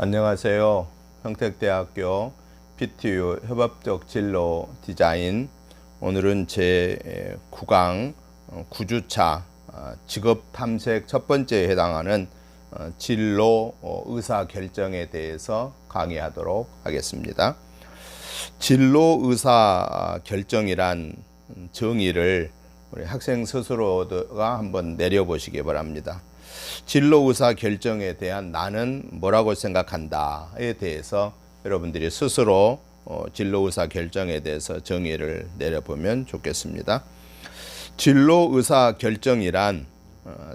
안녕하세요. 평택대학교 PTU 협업적 진로 디자인, 오늘은 제 9강 9주차 직업 탐색 첫 번째에 해당하는 진로 의사 결정에 대해서 강의하도록 하겠습니다. 진로 의사 결정이란 정의를 우리 학생 스스로가 한번 내려보시기 바랍니다. 진로 의사 결정에 대한 나는 뭐라고 생각한다에 대해서 여러분들이 스스로 진로 의사 결정에 대해서 정의를 내려보면 좋겠습니다. 진로 의사 결정이란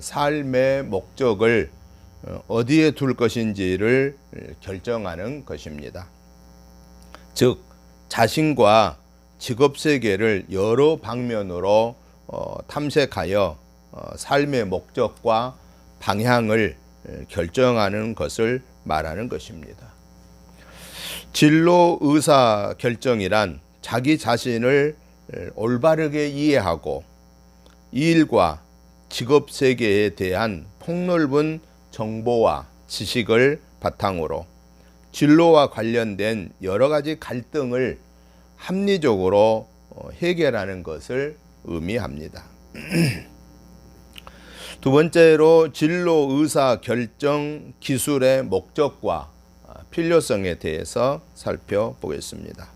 삶의 목적을 어디에 둘 것인지를 결정하는 것입니다. 즉 자신과 직업 세계를 여러 방면으로 탐색하여 삶의 목적과 방향을 결정하는 것을 말하는 것입니다. 진로 의사 결정이란 자기 자신을 올바르게 이해하고 일과 직업 세계에 대한 폭넓은 정보와 지식을 바탕으로 진로와 관련된 여러 가지 갈등을 합리적으로 해결하는 것을 의미합니다. 두 번째로 진로 의사 결정 기술의 목적과 필요성에 대해서 살펴보겠습니다.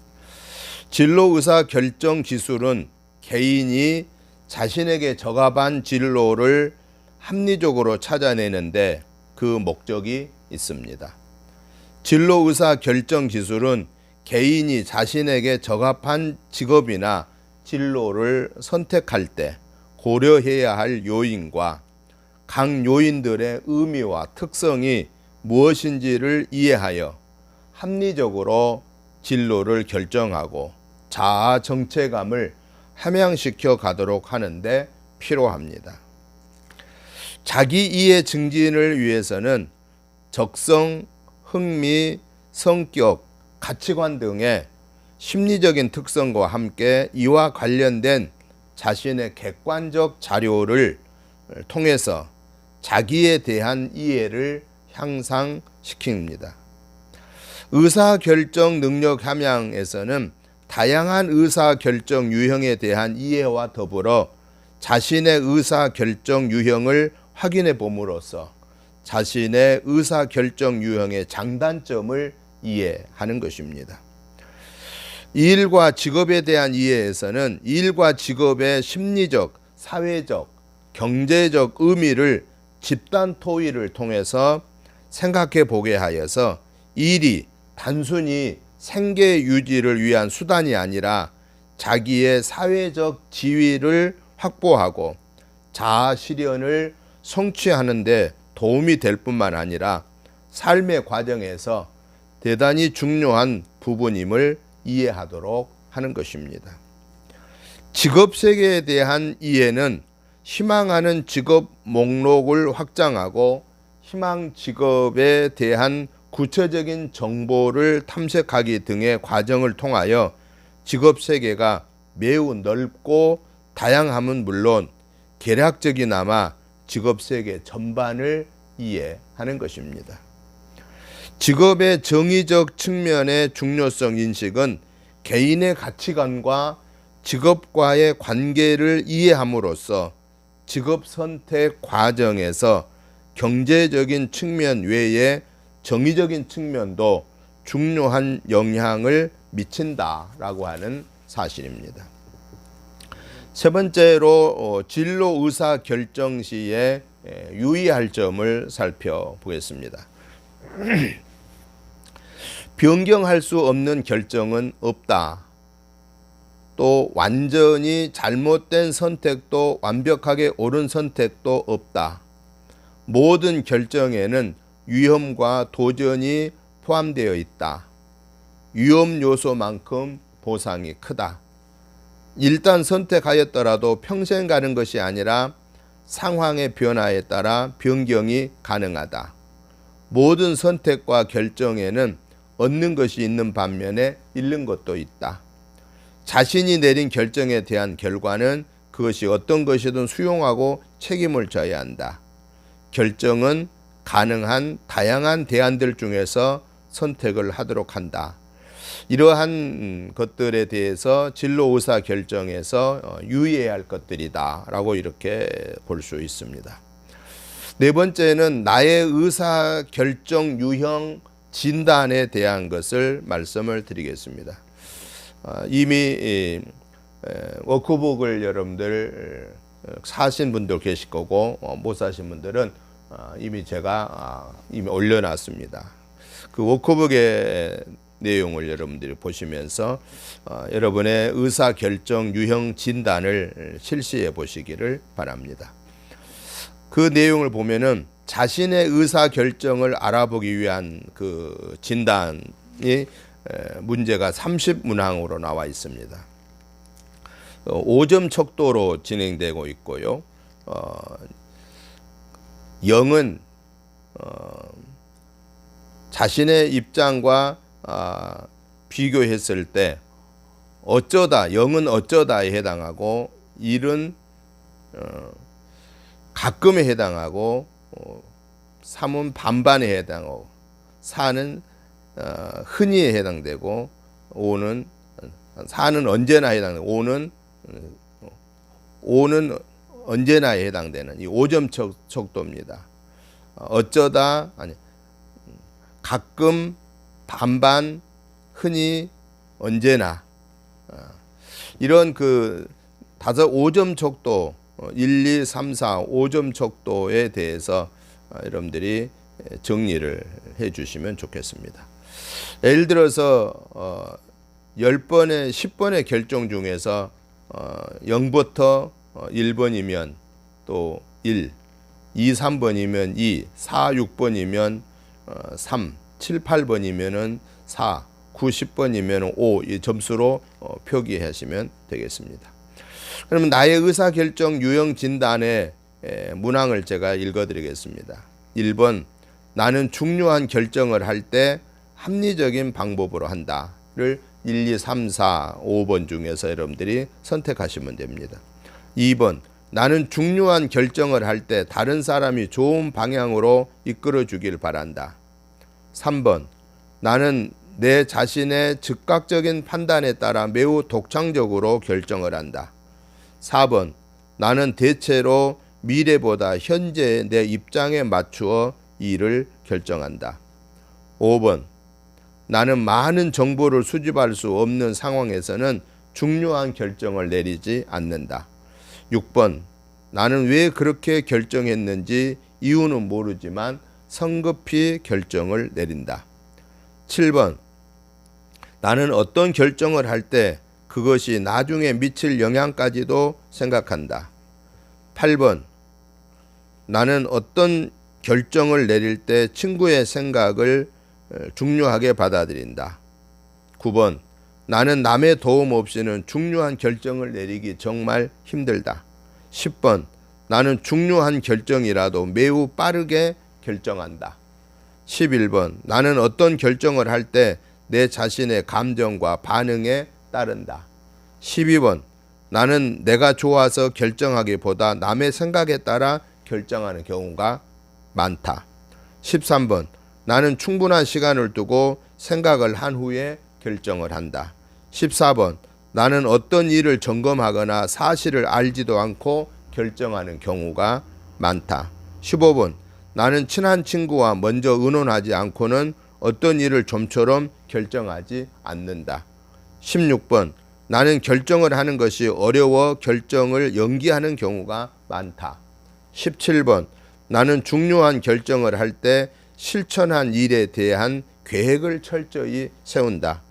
진로 의사 결정 기술은 개인이 자신에게 적합한 진로를 합리적으로 찾아내는데 그 목적이 있습니다. 진로 의사 결정 기술은 개인이 자신에게 적합한 직업이나 진로를 선택할 때 고려해야 할 요인과 각 요인들의 의미와 특성이 무엇인지를 이해하여 합리적으로 진로를 결정하고 자아 정체감을 함양시켜 가도록 하는데 필요합니다. 자기 이해 증진을 위해서는 적성, 흥미, 성격, 가치관 등의 심리적인 특성과 함께 이와 관련된 자신의 객관적 자료를 통해서 자기에 대한 이해를 향상시킵니다. 의사결정 능력 함양에서는 다양한 의사결정 유형에 대한 이해와 더불어 자신의 의사결정 유형을 확인해 봄으로써 자신의 의사결정 유형의 장단점을 이해하는 것입니다. 일과 직업에 대한 이해에서는 일과 직업의 심리적, 사회적, 경제적 의미를 집단 토의를 통해서 생각해 보게 하여서 일이 단순히 생계 유지를 위한 수단이 아니라 자기의 사회적 지위를 확보하고 자아 실현을 성취하는 데 도움이 될 뿐만 아니라 삶의 과정에서 대단히 중요한 부분임을 이해하도록 하는 것입니다. 직업 세계에 대한 이해는 희망하는 직업 목록을 확장하고 희망 직업에 대한 구체적인 정보를 탐색하기 등의 과정을 통하여 직업 세계가 매우 넓고 다양함은 물론 개략적이나마 직업 세계 전반을 이해하는 것입니다. 직업의 정의적 측면의 중요성 인식은 개인의 가치관과 직업과의 관계를 이해함으로써 직업 선택 과정에서 경제적인 측면 외에 정의적인 측면도 중요한 영향을 미친다라고 하는 사실입니다. 세 번째로 진로 의사 결정 시에 유의할 점을 살펴보겠습니다. 변경할 수 없는 결정은 없다. 또 완전히 잘못된 선택도 완벽하게 옳은 선택도 없다. 모든 결정에는 위험과 도전이 포함되어 있다. 위험 요소만큼 보상이 크다. 일단 선택하였더라도 평생 가는 것이 아니라 상황의 변화에 따라 변경이 가능하다. 모든 선택과 결정에는 얻는 것이 있는 반면에 잃는 것도 있다. 자신이 내린 결정에 대한 결과는 그것이 어떤 것이든 수용하고 책임을 져야 한다. 결정은 가능한 다양한 대안들 중에서 선택을 하도록 한다. 이러한 것들에 대해서 진로 의사 결정에서 유의해야 할 것들이다라고 이렇게 볼 수 있습니다. 네 번째는 나의 의사 결정 유형 진단에 대한 것을 말씀을 드리겠습니다. 이미 워크북을 여러분들 사신 분들 계실 거고 못 사신 분들은 이미 제가 이미 올려놨습니다. 그 워크북의 내용을 여러분들이 보시면서 여러분의 의사 결정 유형 진단을 실시해 보시기를 바랍니다. 그 내용을 보면은 자신의 의사 결정을 알아보기 위한 그 진단이 문제가 30문항으로 나와 있습니다. 5점 척도로 진행되고 있고요. 0은 자신의 입장과 비교했을 때 어쩌다, 0은 어쩌다에 해당하고 1은 가끔에 해당하고 3은 반반에 해당하고 4는 흔히에 해당되고 5는 4는 언제나 해당되고 5는 언제나에 해당되는 이 5점 척도입니다. 어쩌다, 아니 가끔, 반반, 흔히, 언제나 이런 그 5점 척도 1, 2, 3, 4, 5점 척도에 대해서 여러분들이 정리를 해 주시면 좋겠습니다. 예를 들어서 10번의 10번의 결정 중에서 0부터 1번이면 또 1, 2, 3번이면 2, 4, 6번이면 3, 7, 8번이면 4, 9, 10번이면 5 이 점수로 표기하시면 되겠습니다. 그러면 나의 의사결정 유형 진단의 문항을 제가 읽어드리겠습니다. 1번, 나는 중요한 결정을 할 때 합리적인 방법으로 한다를 1, 2, 3, 4, 5번 중에서 여러분들이 선택하시면 됩니다. 2번, 나는 중요한 결정을 할 때 다른 사람이 좋은 방향으로 이끌어 주길 바란다. 3번, 나는 내 자신의 즉각적인 판단에 따라 매우 독창적으로 결정을 한다. 4번, 나는 대체로 미래보다 현재의 내 입장에 맞추어 일을 결정한다. 5번, 나는 많은 정보를 수집할 수 없는 상황에서는 중요한 결정을 내리지 않는다. 6번, 나는 왜 그렇게 결정했는지 이유는 모르지만 성급히 결정을 내린다. 7번, 나는 어떤 결정을 할 때 그것이 나중에 미칠 영향까지도 생각한다. 8번, 나는 어떤 결정을 내릴 때 친구의 생각을 중요하게 받아들인다. 9번, 나는 남의 도움 없이는 중요한 결정을 내리기 정말 힘들다. 10번, 나는 중요한 결정이라도 매우 빠르게 결정한다. 11번, 나는 어떤 결정을 할 때 내 자신의 감정과 반응에 따른다. 12번, 나는 내가 좋아서 결정하기보다 남의 생각에 따라 결정하는 경우가 많다. 13번, 나는 충분한 시간을 두고 생각을 한 후에 결정을 한다. 14번, 나는 어떤 일을 점검하거나 사실을 알지도 않고 결정하는 경우가 많다. 15번, 나는 친한 친구와 먼저 의논하지 않고는 어떤 일을 좀처럼 결정하지 않는다. 16번, 나는 결정을 하는 것이 어려워 결정을 연기하는 경우가 많다. 17번, 나는 중요한 결정을 할 때 실천한 일에 대한 계획을 철저히 세운다.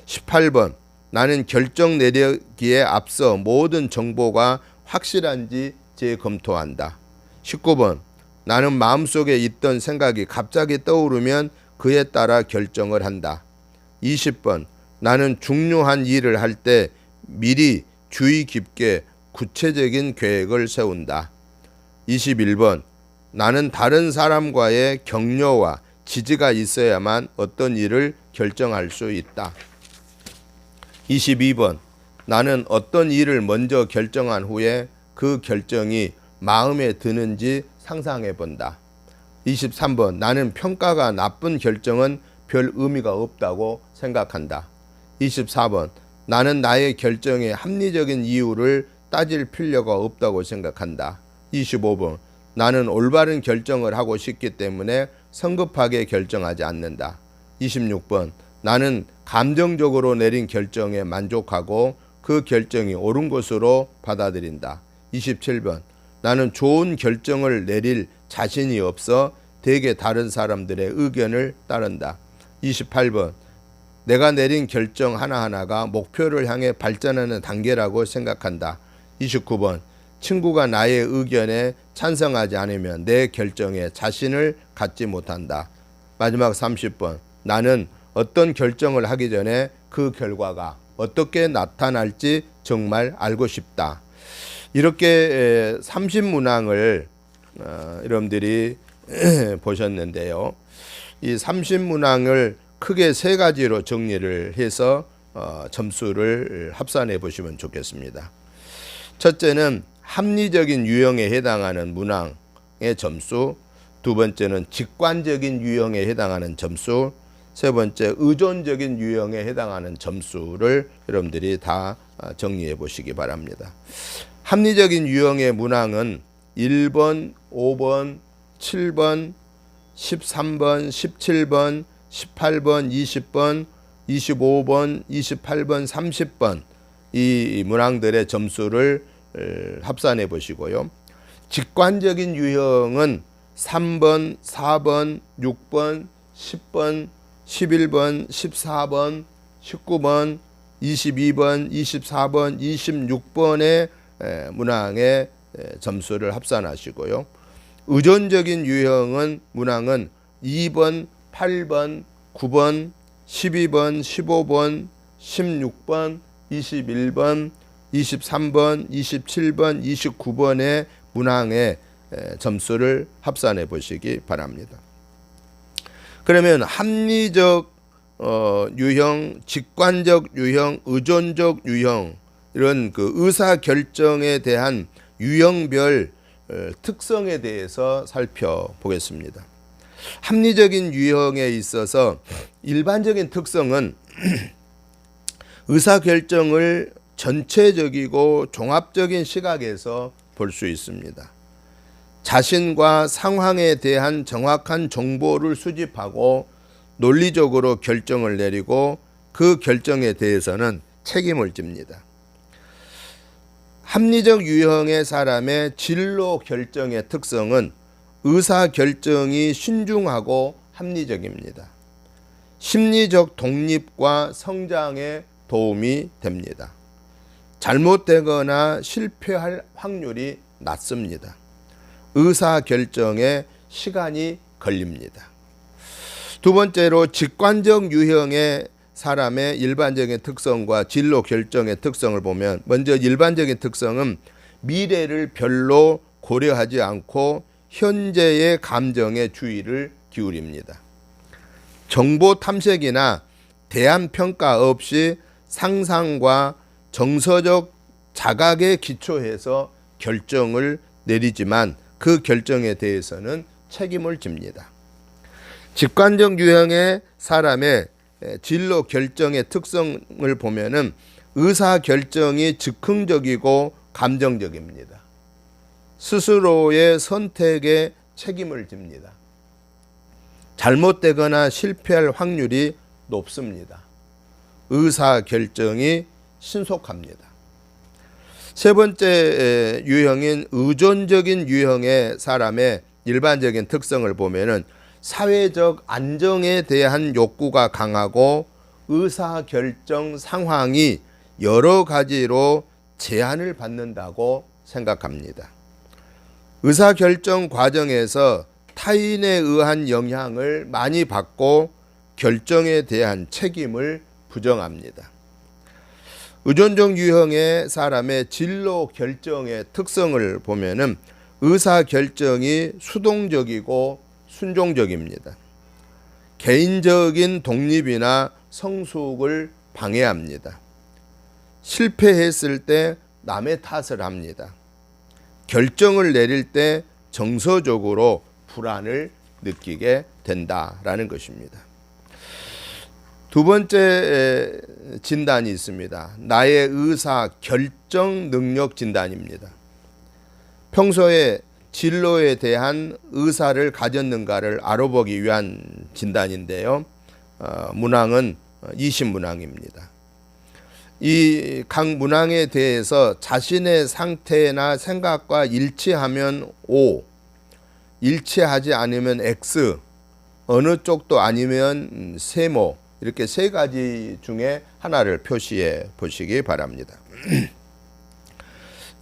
18번, 나는 결정 내리기에 앞서 모든 정보가 확실한지 재검토한다. 19번, 나는 마음속에 있던 생각이 갑자기 떠오르면 그에 따라 결정을 한다. 20번, 나는 중요한 일을 할 때 미리 주의 깊게 구체적인 계획을 세운다. 21번, 나는 다른 사람과의 격려와 지지가 있어야만 어떤 일을 결정할 수 있다. 22번, 나는 어떤 일을 먼저 결정한 후에 그 결정이 마음에 드는지 상상해 본다. 23번 나는 평가가 나쁜 결정은 별 의미가 없다고 생각한다. 24번 나는 나의 결정에 합리적인 이유를 따질 필요가 없다고 생각한다. 25번 나는 올바른 결정을 하고 싶기 때문에 성급하게 결정하지 않는다. 26번 나는 감정적으로 내린 결정에 만족하고 그 결정이 옳은 것으로 받아들인다. 27번 나는 좋은 결정을 내릴 자신이 없어 대개 다른 사람들의 의견을 따른다. 28번 내가 내린 결정 하나하나가 목표를 향해 발전하는 단계라고 생각한다. 29번 친구가 나의 의견에 찬성하지 않으면 내 결정에 자신을 갖지 못한다. 마지막 30번 나는 어떤 결정을 하기 전에 그 결과가 어떻게 나타날지 정말 알고 싶다. 이렇게 30문항을 여러분들이 보셨는데요. 이 30문항을 크게 세 가지로 정리를 해서 점수를 합산해 보시면 좋겠습니다. 첫째는 합리적인 유형에 해당하는 문항의 점수, 두 번째는 직관적인 유형에 해당하는 점수, 세 번째 의존적인 유형에 해당하는 점수를 여러분들이 다 정리해 보시기 바랍니다. 합리적인 유형의 문항은 1번, 5번, 7번, 13번, 17번, 18번, 20번, 25번, 28번, 30번 이 문항들의 점수를 합산해 보시고요. 직관적인 유형은 3번, 4번, 6번, 10번, 11번, 14번, 19번, 22번, 24번, 26번의 문항의 점수를 합산하시고요. 의존적인 유형은 문항은 2번, 8번, 9번, 12번, 15번, 16번, 21번, 23번, 27번, 29번의 문항의 점수를 합산해 보시기 바랍니다. 그러면 합리적 유형, 직관적 유형, 의존적 유형 이런 그 의사 결정에 대한 유형별 특성에 대해서 살펴보겠습니다. 합리적인 유형에 있어서 일반적인 특성은 의사 결정을 전체적이고 종합적인 시각에서 볼 수 있습니다. 자신과 상황에 대한 정확한 정보를 수집하고 논리적으로 결정을 내리고 그 결정에 대해서는 책임을 집니다. 합리적 유형의 사람의 진로 결정의 특성은 의사 결정이 신중하고 합리적입니다. 심리적 독립과 성장에 도움이 됩니다. 잘못되거나 실패할 확률이 낮습니다. 의사 결정에 시간이 걸립니다. 두 번째로 직관적 유형의 사람의 일반적인 특성과 진로 결정의 특성을 보면 먼저 일반적인 특성은 미래를 별로 고려하지 않고 현재의 감정에 주의를 기울입니다. 정보 탐색이나 대안 평가 없이 상상과 정서적 자각에 기초해서 결정을 내리지만 그 결정에 대해서는 책임을 집니다. 직관적 유형의 사람의 진로 결정의 특성을 보면은 의사 결정이 즉흥적이고 감정적입니다. 스스로의 선택에 책임을 집니다. 잘못되거나 실패할 확률이 높습니다. 의사 결정이 신속합니다. 세 번째 유형인 의존적인 유형의 사람의 일반적인 특성을 보면은 사회적 안정에 대한 욕구가 강하고 의사결정 상황이 여러 가지로 제한을 받는다고 생각합니다. 의사결정 과정에서 타인에 의한 영향을 많이 받고 결정에 대한 책임을 부정합니다. 의존적 유형의 사람의 진로 결정의 특성을 보면은 의사결정이 수동적이고 순종적입니다. 개인적인 독립이나 성숙을 방해합니다. 실패했을 때 남의 탓을 합니다. 결정을 내릴 때 정서적으로 불안을 느끼게 된다라는 것입니다. 두 번째 진단이 있습니다. 나의 의사 결정 능력 진단입니다. 평소에 진로에 대한 의사를 가졌는가를 알아보기 위한 진단인데요. 문항은 20문항입니다. 이 각 문항에 대해서 자신의 상태나 생각과 일치하면 O, 일치하지 않으면 X, 어느 쪽도 아니면 세모, 이렇게 세 가지 중에 하나를 표시해 보시기 바랍니다.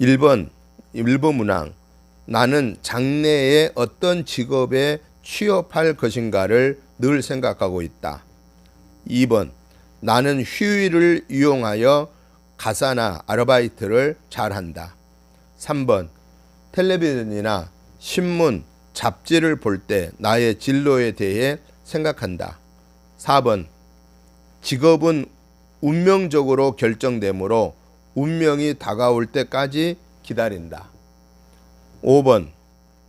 1번 문항, 나는 장래에 어떤 직업에 취업할 것인가를 늘 생각하고 있다. 2번, 나는 휴일을 이용하여 가사나 아르바이트를 잘한다. 3번, 텔레비전이나 신문, 잡지를 볼 때 나의 진로에 대해 생각한다. 4번, 직업은 운명적으로 결정되므로 운명이 다가올 때까지 기다린다. 5번,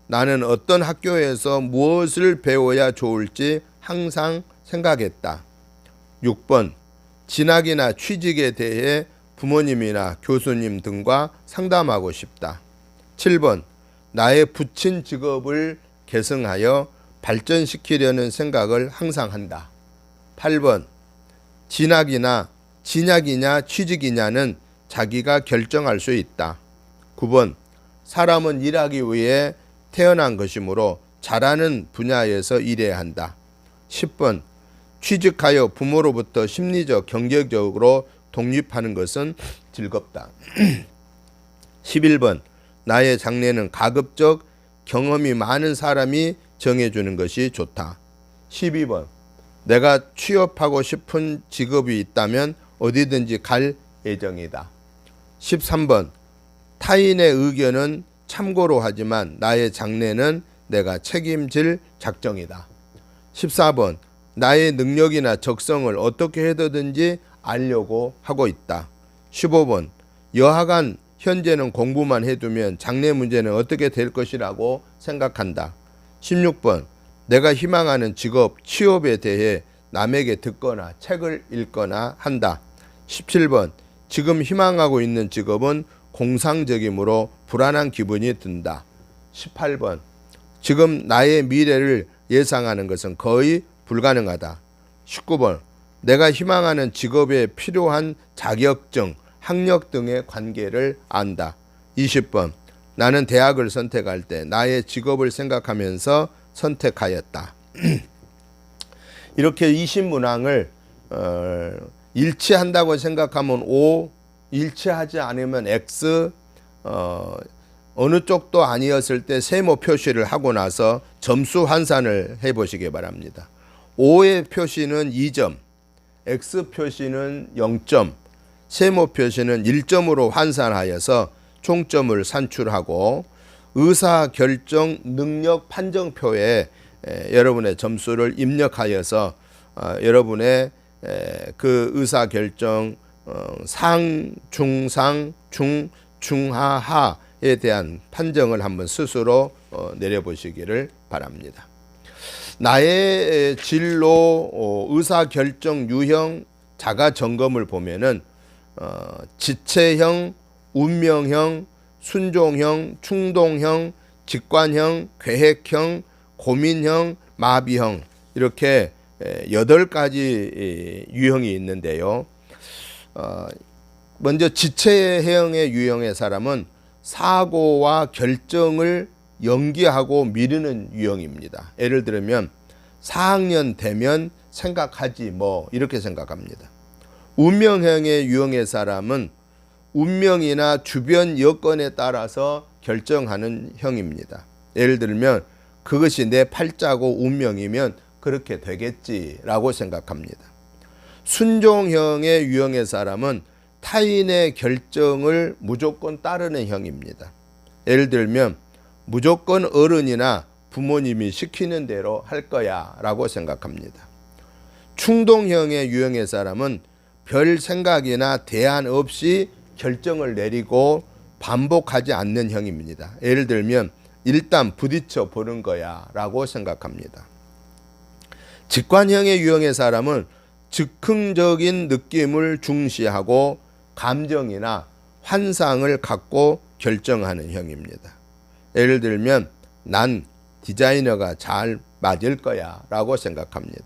나는 어떤 학교에서 무엇을 배워야 좋을지 항상 생각했다. 6번, 진학이나 취직에 대해 부모님이나 교수님 등과 상담하고 싶다. 7번, 나의 붙인 직업을 계승하여 발전시키려는 생각을 항상 한다. 8번, 진학이냐 취직이냐는 자기가 결정할 수 있다. 9번, 사람은 일하기 위해 태어난 것이므로 잘하는 분야에서 일해야 한다. 10번, 취직하여 부모로부터 심리적, 경제적으로 독립하는 것은 즐겁다. 11번, 나의 장래는 가급적 경험이 많은 사람이 정해주는 것이 좋다. 12번, 내가 취업하고 싶은 직업이 있다면 어디든지 갈 예정이다. 13번, 타인의 의견은 참고로 하지만 나의 장래는 내가 책임질 작정이다. 14번, 나의 능력이나 적성을 어떻게 해서든지 알려고 하고 있다. 15번, 여하간 현재는 공부만 해두면 장래 문제는 어떻게 될 것이라고 생각한다. 16번, 내가 희망하는 직업, 취업에 대해 남에게 듣거나 책을 읽거나 한다. 17번, 지금 희망하고 있는 직업은 공상적이므로 불안한 기분이 든다. 18번, 지금 나의 미래를 예상하는 것은 거의 불가능하다. 19번, 내가 희망하는 직업에 필요한 자격증, 학력 등의 관계를 안다. 20번, 나는 대학을 선택할 때 나의 직업을 생각하면서 선택하였다. 이렇게 20문항을 일치한다고 생각하면 O, 일치하지 않으면 X, 어느 쪽도 아니었을 때 세모 표시를 하고 나서 점수 환산을 해보시기 바랍니다. O의 표시는 2점, X 표시는 0점, 세모 표시는 1점으로 환산하여서 총점을 산출하고 의사결정 능력 판정표에 여러분의 점수를 입력하여서 여러분의 그 의사결정 상, 중상, 중하하에 대한 판정을 한번 스스로 내려보시기를 바랍니다. 나의 진로 의사결정 유형 자가점검을 보면은 지체형, 운명형, 순종형, 충동형, 직관형, 계획형, 고민형, 마비형, 이렇게 8가지 유형이 있는데요. 먼저 지체형의 유형의 사람은 사고와 결정을 연기하고 미루는 유형입니다. 예를 들면 4학년 되면 생각하지 뭐 이렇게 생각합니다. 운명형의 유형의 사람은 운명이나 주변 여건에 따라서 결정하는 형입니다. 예를 들면 그것이 내 팔자고 운명이면 그렇게 되겠지라고 생각합니다. 순종형의 유형의 사람은 타인의 결정을 무조건 따르는 형입니다. 예를 들면 무조건 어른이나 부모님이 시키는 대로 할 거야 라고 생각합니다. 충동형의 유형의 사람은 별 생각이나 대안 없이 결정을 내리고 반복하지 않는 형입니다. 예를 들면 일단 부딪혀 보는 거야 라고 생각합니다. 직관형의 유형의 사람은 즉흥적인 느낌을 중시하고 감정이나 환상을 갖고 결정하는 형입니다. 예를 들면 난 디자이너가 잘 맞을 거야 라고 생각합니다.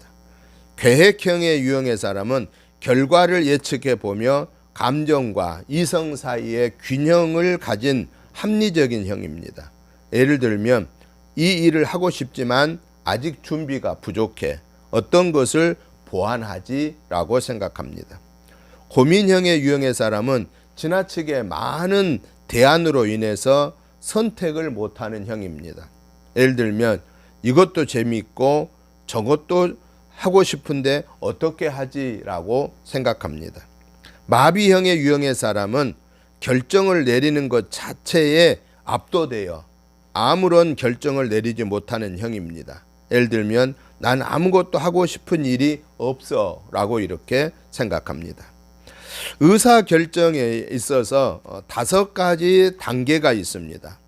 계획형의 유형의 사람은 결과를 예측해 보며 감정과 이성 사이의 균형을 가진 합리적인 형입니다. 예를 들면 이 일을 하고 싶지만 아직 준비가 부족해. 어떤 것을 보완하지? 라고 생각합니다. 고민형의 유형의 사람은 지나치게 많은 대안으로 인해서 선택을 못하는 형입니다. 예를 들면 이것도 재미있고 저것도 하고 싶은데 어떻게 하지? 라고 생각합니다. 마비형의 유형의 사람은 결정을 내리는 것 자체에 압도되어 아무런 결정을 내리지 못하는 형입니다. 예를 들면 난 아무것도 하고 싶은 일이 없어 라고 이렇게 생각합니다. 의사결정에 있어서 5가지 단계가 있습니다.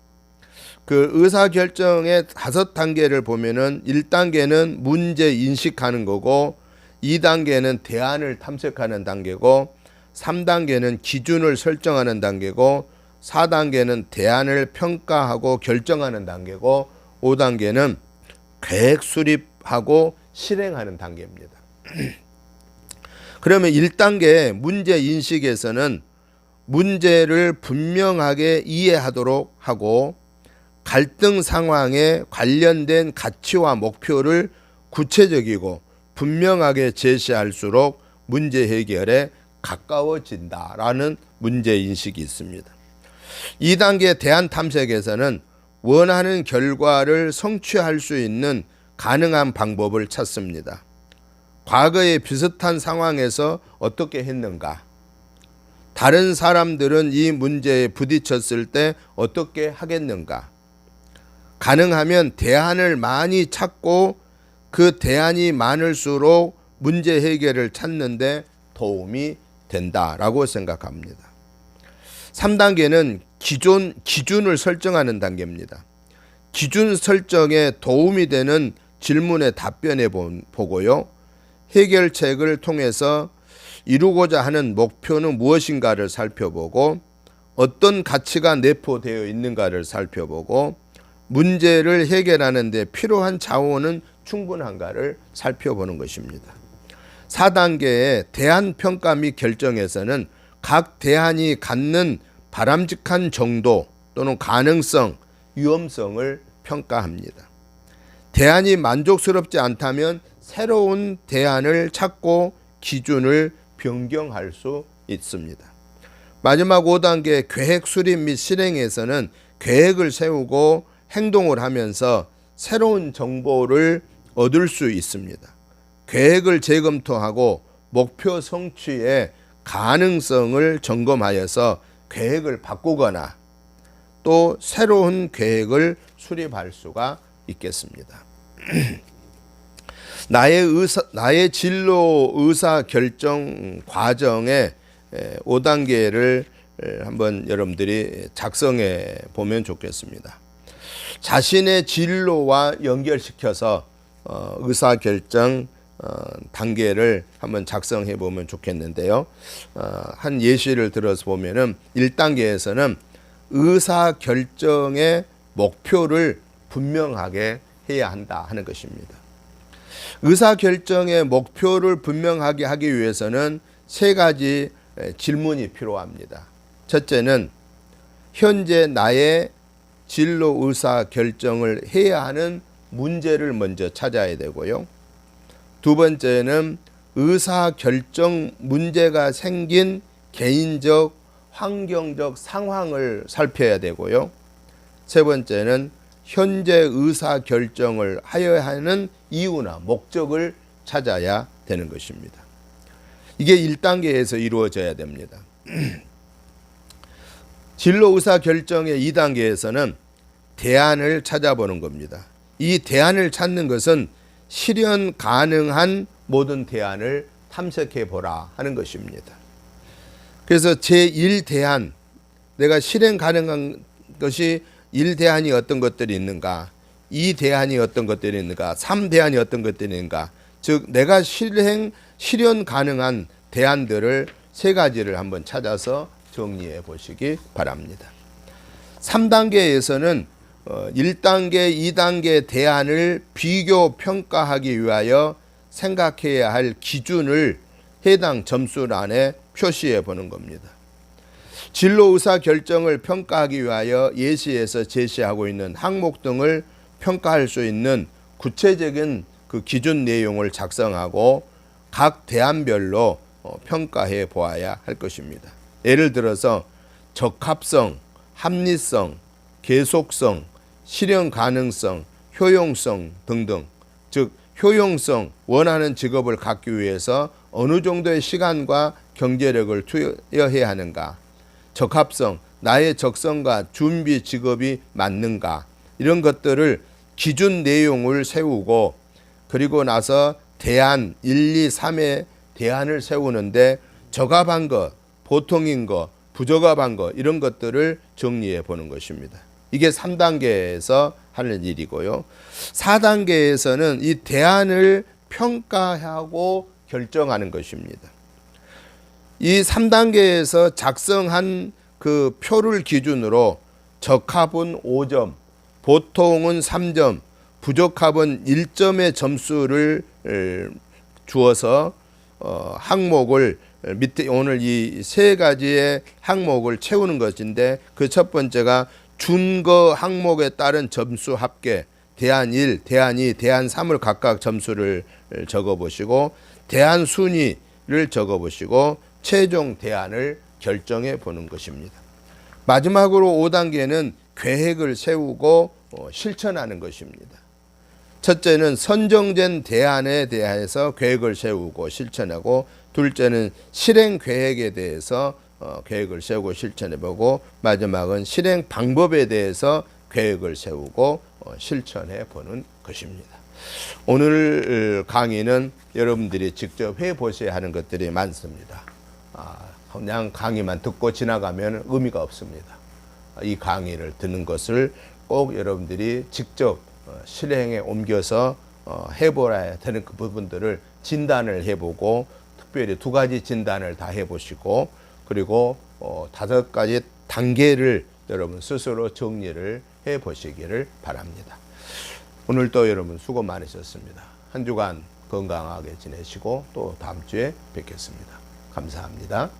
그 의사결정의 5단계를 보면은 1단계는 문제 인식하는 거고 2단계는 대안을 탐색하는 단계고 3단계는 기준을 설정하는 단계고 4단계는 대안을 평가하고 결정하는 단계고 5단계는 계획 수립하고 실행하는 단계입니다. 그러면 1단계 문제 인식에서는 문제를 분명하게 이해하도록 하고 갈등 상황에 관련된 가치와 목표를 구체적이고 분명하게 제시할수록 문제 해결에 가까워진다라는 문제 인식이 있습니다. 2단계 대안 탐색에서는 원하는 결과를 성취할 수 있는 가능한 방법을 찾습니다. 과거의 비슷한 상황에서 어떻게 했는가? 다른 사람들은 이 문제에 부딪혔을 때 어떻게 하겠는가? 가능하면 대안을 많이 찾고 그 대안이 많을수록 문제 해결을 찾는데 도움이 된다라고 생각합니다. 3단계는 기준을 설정하는 단계입니다. 기준 설정에 도움이 되는 질문에 답변해 보고요. 해결책을 통해서 이루고자 하는 목표는 무엇인가를 살펴보고 어떤 가치가 내포되어 있는가를 살펴보고 문제를 해결하는 데 필요한 자원은 충분한가를 살펴보는 것입니다. 4단계의 대안 평가 및 결정에서는 각 대안이 갖는 바람직한 정도 또는 가능성, 위험성을 평가합니다. 대안이 만족스럽지 않다면 새로운 대안을 찾고 기준을 변경할 수 있습니다. 마지막 5단계 계획 수립 및 실행에서는 계획을 세우고 행동을 하면서 새로운 정보를 얻을 수 있습니다. 계획을 재검토하고 목표 성취의 가능성을 점검하여서 계획을 바꾸거나 또 새로운 계획을 수립할 수가 있겠습니다. 나의 진로 의사 결정 과정의 5단계를 한번 여러분들이 작성해 보면 좋겠습니다. 자신의 진로와 연결시켜서 의사 결정 단계를 한번 작성해 보면 좋겠는데요. 한 예시를 들어서 보면은 1단계에서는 의사 결정의 목표를 분명하게 해야 한다 하는 것입니다. 의사 결정의 목표를 분명하게 하기 위해서는 3가지 질문이 필요합니다. 첫째는 현재 나의 진로 의사 결정을 해야 하는 문제를 먼저 찾아야 되고요. 2번째는 의사 결정 문제가 생긴 개인적, 환경적 상황을 살펴야 되고요. 3번째는 현재 의사 결정을 하여야 하는 이유나 목적을 찾아야 되는 것입니다. 이게 1단계에서 이루어져야 됩니다. 진로 의사 결정의 2단계에서는 대안을 찾아보는 겁니다. 이 대안을 찾는 것은 실현 가능한 모든 대안을 탐색해 보라 하는 것입니다. 그래서 제1대안, 내가 실행 가능한 것이 1대안이 어떤 것들이 있는가, 2대안이 어떤 것들이 있는가, 3대안이 어떤 것들이 있는가, 즉 내가 실현 가능한 대안들을 세 가지를 한번 찾아서 정리해 보시기 바랍니다. 3단계에서는 1단계, 2단계 대안을 비교 평가하기 위하여 생각해야 할 기준을 해당 점수란에 표시해 보는 겁니다. 진로 의사 결정을 평가하기 위하여 예시에서 제시하고 있는 항목 등을 평가할 수 있는 구체적인 그 기준 내용을 작성하고 각 대안별로 평가해 보아야 할 것입니다. 예를 들어서 적합성, 합리성, 계속성, 실현 가능성, 효용성 등등. 즉 효용성, 원하는 직업을 갖기 위해서 어느 정도의 시간과 경제력을 투여해야 하는가. 적합성, 나의 적성과 준비 직업이 맞는가. 이런 것들을 기준 내용을 세우고 그리고 나서 대안 1, 2, 3의 대안을 세우는데 적합한 것, 보통인 것, 부적합한 것 이런 것들을 정리해 보는 것입니다. 이게 3단계에서 하는 일이고요. 4단계에서는 이 대안을 평가하고 결정하는 것입니다. 이 3단계에서 작성한 그 표를 기준으로 적합은 5점, 보통은 3점, 부적합은 1점의 점수를 주어서 항목을 밑에 오늘 이 세 가지의 항목을 채우는 것인데 그 첫 번째가 준거 항목에 따른 점수 합계, 대안 1, 대안 2, 대안 3을 각각 점수를 적어 보시고 대안 순위를 적어 보시고 최종 대안을 결정해 보는 것입니다. 마지막으로 5단계는 계획을 세우고 실천하는 것입니다. 첫째는 선정된 대안에 대해서 계획을 세우고 실천하고, 둘째는 실행 계획에 대해서 계획을 세우고 실천해보고, 마지막은 실행 방법에 대해서 계획을 세우고 실천해 보는 것입니다. 오늘 강의는 여러분들이 직접 해보셔야 하는 것들이 많습니다. 그냥 강의만 듣고 지나가면 의미가 없습니다. 이 강의를 듣는 것을 꼭 여러분들이 직접 실행에 옮겨서 해보아야 되는 그 부분들을 진단을 해보고, 특별히 2가지 진단을 다 해보시고, 그리고 5가지 단계를 여러분 스스로 정리를 해보시기를 바랍니다. 오늘도 여러분 수고 많으셨습니다. 한 주간 건강하게 지내시고 또 다음 주에 뵙겠습니다. 감사합니다.